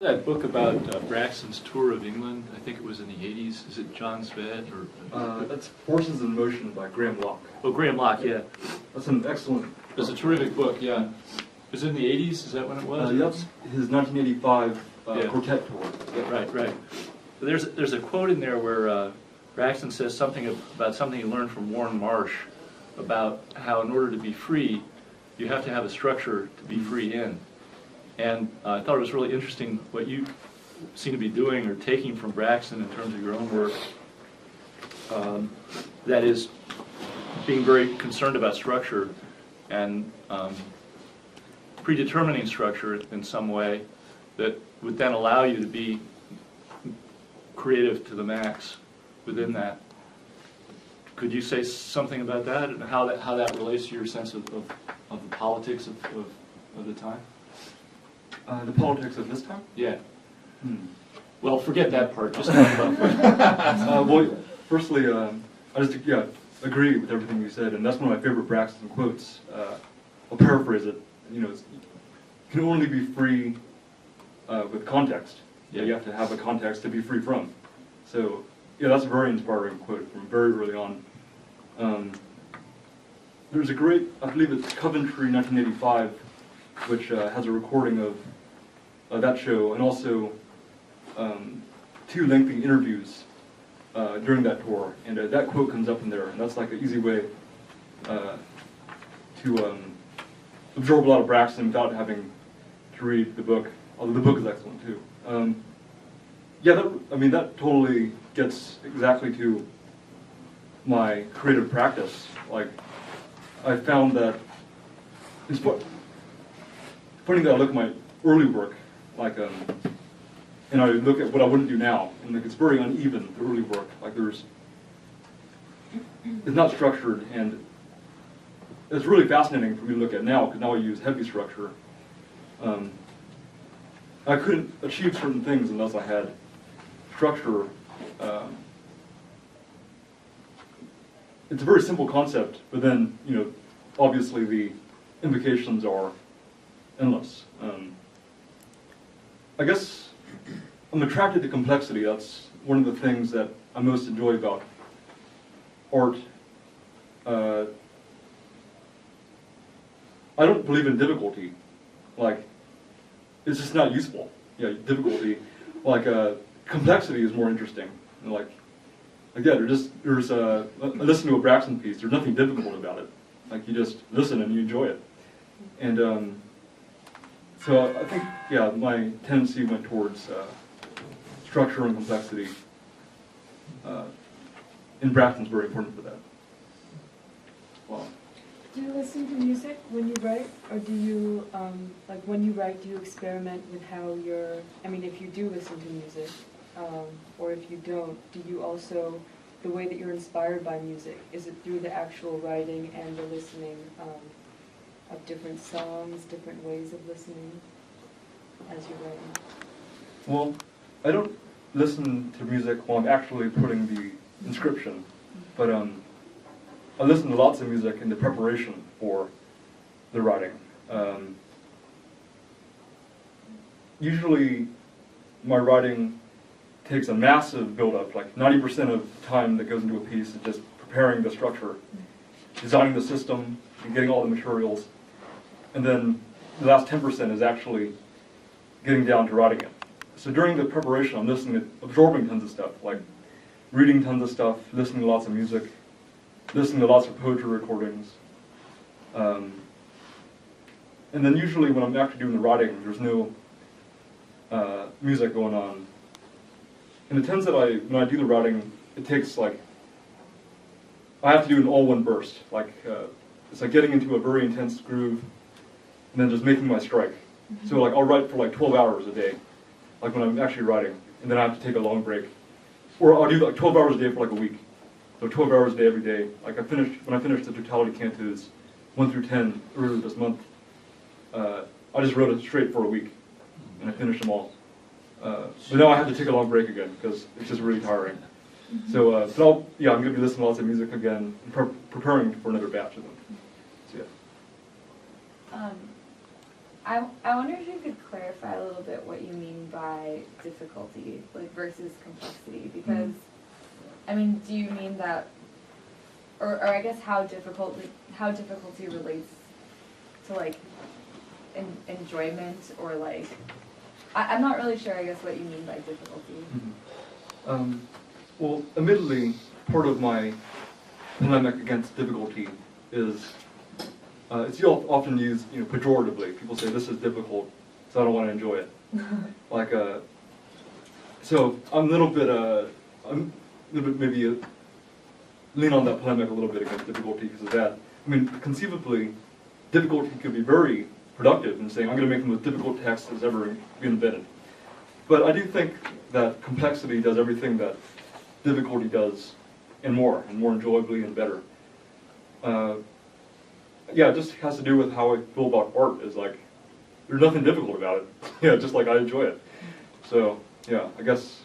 That book about Braxton's tour of England, I think it was in the 80s. Is it John Sved? Or that's Forces in Motion by Graham Locke. Oh, Graham Locke, yeah. That's an excellent... It's a terrific book, yeah. Was it in the 80s? Is that when it was? That's his 1985 Yeah. quartet tour. Yeah, right. There's a quote in there where Braxton says something about something he learned from Warren Marsh about how in order to be free, you have to have a structure to be free in. And I thought it was really interesting what you seem to be doing or taking from Braxton in terms of your own work. That is, being very concerned about structure and predetermining structure in some way that would then allow you to be creative to the max within that. Could you say something about that and how that relates to your sense of the politics of the time? The politics of this time? Yeah. Well, forget that part. Just talk about well, firstly, I just agree with everything you said, and that's one of my favorite Braxton quotes. I'll paraphrase it. You can only be free with context. Yeah. You have to have a context to be free from. So, yeah, that's a very inspiring quote from very early on. There's a great, I believe it's Coventry 1985, which has a recording of that show, and also 2 lengthy interviews during that tour, and that quote comes up in there, and that's like an easy way to absorb a lot of Braxton without having to read the book, although the book is excellent too. That totally gets exactly to my creative practice. Like, I found that it's funny that I look at my early work, like, and I look at what I wouldn't do now, and like it's very uneven, the early work. Like it's not structured, and it's really fascinating for me to look at now, because now I use heavy structure. I couldn't achieve certain things unless I had structure. It's a very simple concept, but then, obviously the implications are endless. I guess I'm attracted to complexity. That's one of the things that I most enjoy about art. I don't believe in difficulty. Like, it's just not useful. Yeah, difficulty. Like, complexity is more interesting. And like, again, listen to a Braxton piece. There's nothing difficult about it. Like, you just listen and you enjoy it. And so I think, my tendency went towards structure and complexity. And Braxton's very important for that. Wow. Do you listen to music when you write, or do you, when you write, do you experiment with how if you do listen to music, or if you don't, do you also, the way that you're inspired by music, is it through the actual writing and the listening of different songs, different ways of listening as you're writing? Well, I don't listen to music while I'm actually putting the inscription, but I listen to lots of music in the preparation for the writing. Usually my writing takes a massive build-up, like 90% of the time that goes into a piece is just preparing the structure, designing the system, and getting all the materials, and then the last 10% is actually getting down to writing it. So during the preparation, I'm absorbing tons of stuff, like reading tons of stuff, listening to lots of music, listening to lots of poetry recordings. And then usually when I'm actually doing the writing, there's no music going on. And it tends that when I do the writing, it takes I have to do it in all one burst. It's like getting into a very intense groove and then just making my strike. So I'll write for 12 hours a day, like when I'm actually writing, and then I have to take a long break. Or I'll do 12 hours a day for a week. So 12 hours a day every day. When I finished the Totality Cantos 1 through 10 earlier this month, I just wrote it straight for a week, and I finished them all. But now I have to take a long break again because it's just really tiring. So, I'm going to be listening to lots of music again, and preparing for another batch of them. So, yeah. I wonder if you could clarify a little bit what you mean by difficulty, like versus complexity, because, I mean, do you mean that, or I guess how difficulty relates to like enjoyment, or like, I'm not really sure, I guess, what you mean by difficulty. Well, admittedly, part of my polemic against difficulty is it's often used, pejoratively. People say this is difficult, so I don't want to enjoy it. Like, so I'm a little bit maybe lean on that polemic a little bit against difficulty because of that. I mean, conceivably, difficulty could be very productive in saying I'm going to make the most difficult text that's ever been invented. But I do think that complexity does everything that difficulty does, and more enjoyably and better. Yeah, it just has to do with how I feel about art. Is like, there's nothing difficult about it. Yeah, just like I enjoy it. So yeah, I guess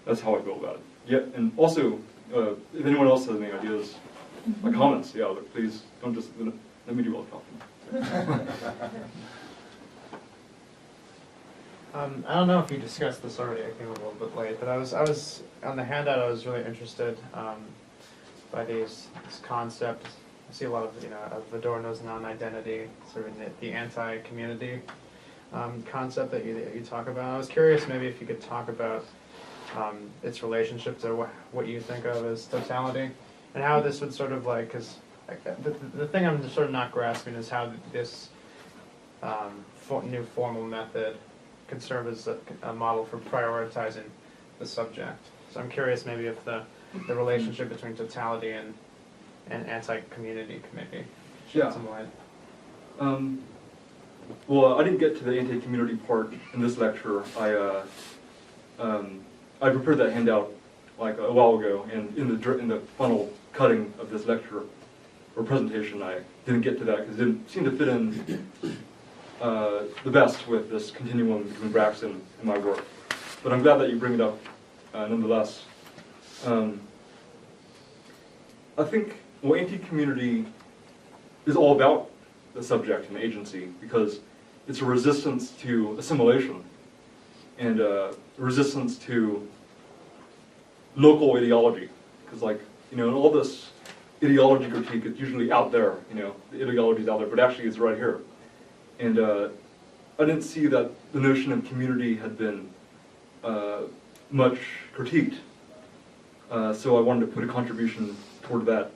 that's how I feel about it. Yeah, and also, if anyone else has any ideas, comments, yeah, but please don't just let me do all the talking. I don't know if you discussed this already. I came a little bit late, but I was on the handout. I was really interested by this concept. I see a lot of of Adorno's non-identity, sort of the anti-community concept that you talk about. I was curious maybe if you could talk about its relationship to what you think of as totality, and how this would sort of like, because the thing I'm sort of not grasping is how this new formal method can serve as a model for prioritizing the subject. So I'm curious maybe if the relationship between totality and anti-community can maybe shed some light. Well, I didn't get to the anti-community part in this lecture. I prepared that handout like a while ago, and in the final cutting of this lecture or presentation, I didn't get to that because it didn't seem to fit in the best with this continuum between Braxton and my work. But I'm glad that you bring it up nonetheless. I think anti-community is all about the subject and agency, because it's a resistance to assimilation and a resistance to local ideology. Because in all this ideology critique, it's usually out there, the ideology is out there, but actually it's right here. And I didn't see that the notion of community had been much critiqued. So I wanted to put a contribution toward that,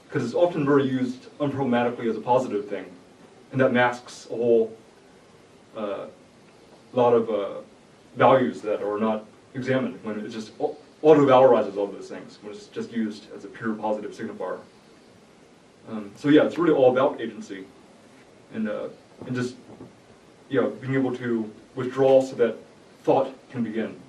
because it's often very used unproblematically as a positive thing, and that masks a whole lot of values that are not examined when it just auto-valorizes all those things, when it's just used as a pure positive signifier. So yeah, it's really all about agency, and just being able to withdraw so that thought can begin.